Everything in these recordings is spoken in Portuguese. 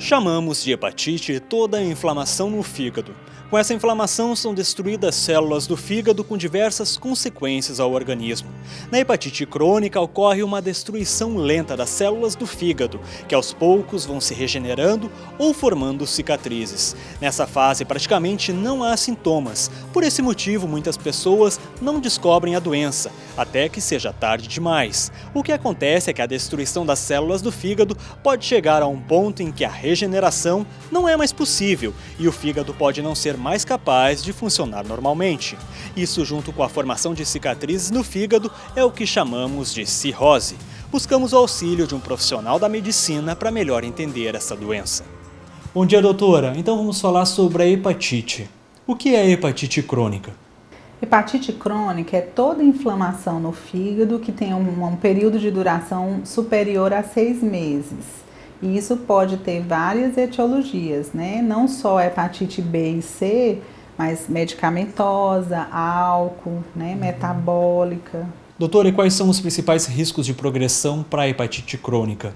Chamamos de hepatite toda a inflamação no fígado. Com essa inflamação são destruídas células do fígado com diversas consequências ao organismo. Na hepatite crônica ocorre uma destruição lenta das células do fígado, que aos poucos vão se regenerando ou formando cicatrizes. Nessa fase praticamente não há sintomas. Por esse motivo, muitas pessoas não descobrem a doença, até que seja tarde demais. O que acontece é que a destruição das células do fígado pode chegar a um ponto em que a regeneração não é mais possível e o fígado pode não ser mais capaz de funcionar normalmente. Isso, junto com a formação de cicatrizes no fígado, é o que chamamos de cirrose. Buscamos o auxílio de um profissional da medicina para melhor entender essa doença. Bom dia, doutora. Então vamos falar sobre a hepatite. O que é a hepatite crônica? Hepatite crônica é toda inflamação no fígado que tem um período de duração superior a 6 meses. E isso pode ter várias etiologias, né? Não só hepatite B e C, mas medicamentosa, álcool, né? Metabólica. Doutora, e quais são os principais riscos de progressão para a hepatite crônica?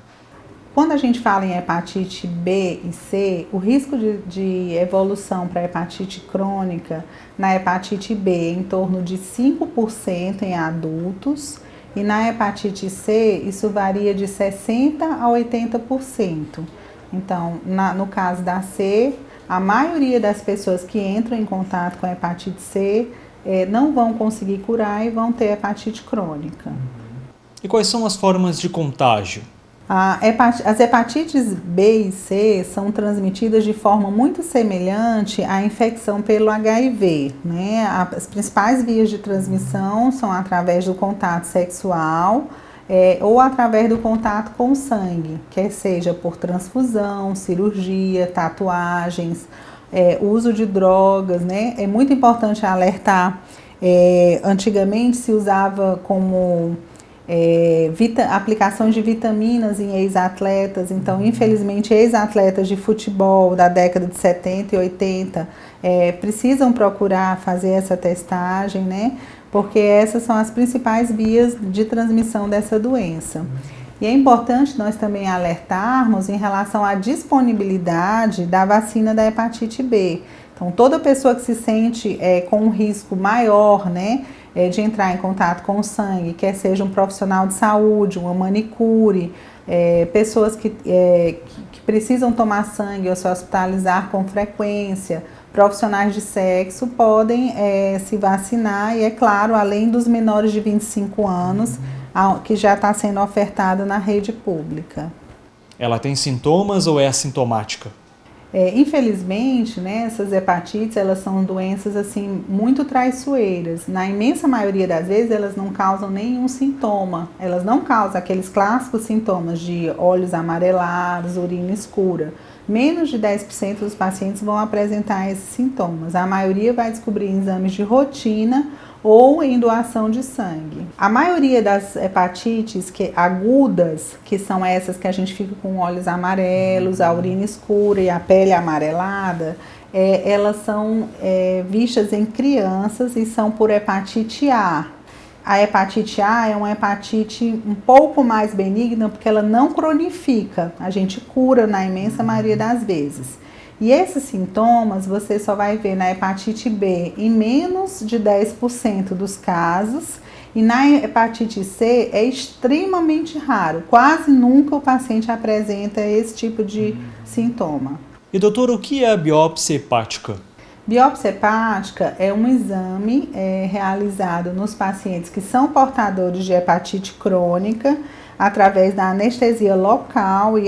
Quando a gente fala em hepatite B e C, o risco de evolução para hepatite crônica na hepatite B é em torno de 5% em adultos e na hepatite C isso varia de 60% a 80%. Então, no caso da C, a maioria das pessoas que entram em contato com a hepatite C não vão conseguir curar e vão ter hepatite crônica. E quais são as formas de contágio? As hepatites B e C são transmitidas de forma muito semelhante à infecção pelo HIV, né? As principais vias de transmissão são através do contato sexual ou através do contato com sangue, quer seja por transfusão, cirurgia, tatuagens, uso de drogas, né? É muito importante alertar, antigamente se usava como aplicações de vitaminas em ex-atletas, então infelizmente ex-atletas de futebol da década de 70 e 80 precisam procurar fazer essa testagem, né? Porque essas são as principais vias de transmissão dessa doença. E é importante nós também alertarmos em relação à disponibilidade da vacina da hepatite B. Então toda pessoa que se sente com um risco maior, né, de entrar em contato com o sangue, quer seja um profissional de saúde, uma manicure, pessoas que precisam tomar sangue ou se hospitalizar com frequência, profissionais de sexo podem se vacinar e, é claro, além dos menores de 25 anos, que já está sendo ofertada na rede pública. Ela tem sintomas ou é assintomática? Infelizmente, né, essas hepatites, elas são doenças assim muito traiçoeiras. Na imensa maioria das vezes, elas não causam nenhum sintoma. Elas não causam aqueles clássicos sintomas de olhos amarelados, urina escura. Menos de 10% dos pacientes vão apresentar esses sintomas. A maioria vai descobrir em exames de rotina ou em doação de sangue. A maioria das hepatites agudas, que são essas que a gente fica com olhos amarelos, a urina escura e a pele amarelada, elas são vistas em crianças e são por hepatite A. A hepatite A é uma hepatite um pouco mais benigna porque ela não cronifica, a gente cura na imensa maioria das vezes. E esses sintomas você só vai ver na hepatite B em menos de 10% dos casos e na hepatite C é extremamente raro, quase nunca o paciente apresenta esse tipo de sintoma. E doutor, o que é a biópsia hepática? Biópsia hepática é um exame realizado nos pacientes que são portadores de hepatite crônica através da anestesia local e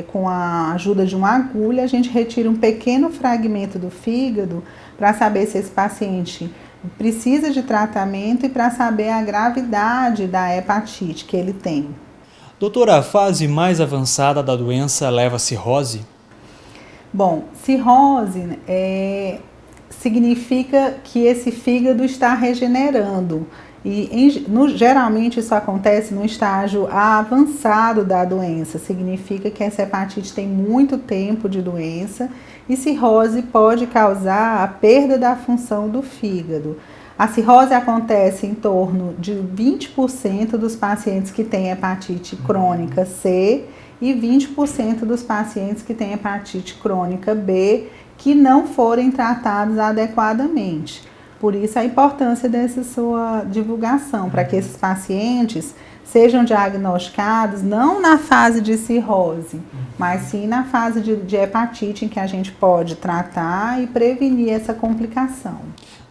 com a ajuda de uma agulha a gente retira um pequeno fragmento do fígado para saber se esse paciente precisa de tratamento e para saber a gravidade da hepatite que ele tem. Doutora, a fase mais avançada da doença leva a cirrose? Bom, cirrose significa que esse fígado está regenerando e geralmente isso acontece no estágio avançado da doença, significa que essa hepatite tem muito tempo de doença e cirrose pode causar a perda da função do fígado. A cirrose acontece em torno de 20% dos pacientes que têm hepatite crônica C e 20% dos pacientes que têm hepatite crônica B que não forem tratados adequadamente. Por isso a importância dessa sua divulgação, para que esses pacientes sejam diagnosticados não na fase de cirrose, mas sim na fase de hepatite, em que a gente pode tratar e prevenir essa complicação.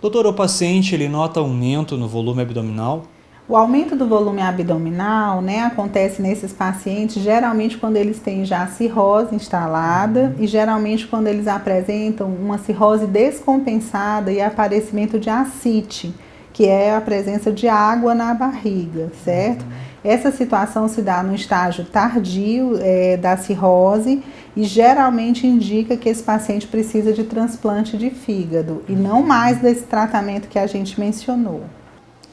Doutora, o paciente ele nota aumento no volume abdominal? O aumento do volume abdominal, acontece nesses pacientes geralmente quando eles têm já cirrose instalada e geralmente quando eles apresentam uma cirrose descompensada e aparecimento de ascite, que é a presença de água na barriga, certo? Essa situação se dá no estágio tardio da cirrose e geralmente indica que esse paciente precisa de transplante de fígado e não mais desse tratamento que a gente mencionou.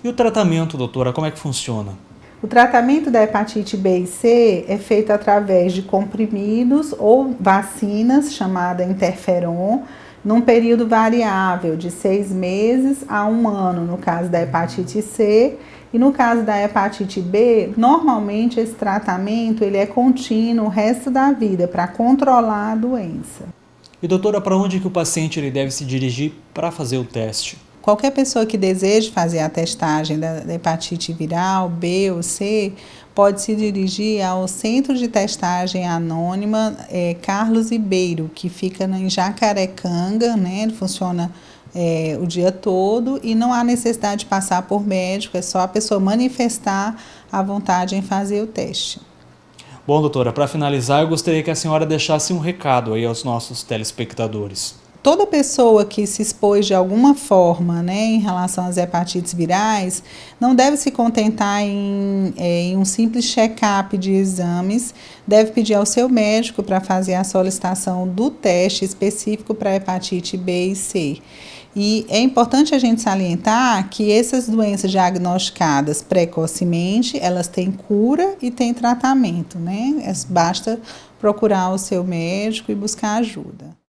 E o tratamento, doutora, como é que funciona? O tratamento da hepatite B e C é feito através de comprimidos ou vacinas, chamada interferon, num período variável de 6 meses a 1 ano, no caso da hepatite C. E no caso da hepatite B, normalmente esse tratamento ele é contínuo o resto da vida, para controlar a doença. E doutora, para onde que o paciente ele deve se dirigir para fazer o teste? Qualquer pessoa que deseje fazer a testagem da hepatite viral B ou C pode se dirigir ao Centro de Testagem Anônima Carlos Ribeiro, que fica em Jacarecanga, Ele funciona o dia todo e não há necessidade de passar por médico, é só a pessoa manifestar a vontade em fazer o teste. Bom, doutora, para finalizar, eu gostaria que a senhora deixasse um recado aí aos nossos telespectadores. Toda pessoa que se expôs de alguma forma, em relação às hepatites virais, não deve se contentar em um simples check-up de exames, deve pedir ao seu médico para fazer a solicitação do teste específico para hepatite B e C. E é importante a gente salientar que essas doenças diagnosticadas precocemente, elas têm cura e têm tratamento, Basta procurar o seu médico e buscar ajuda.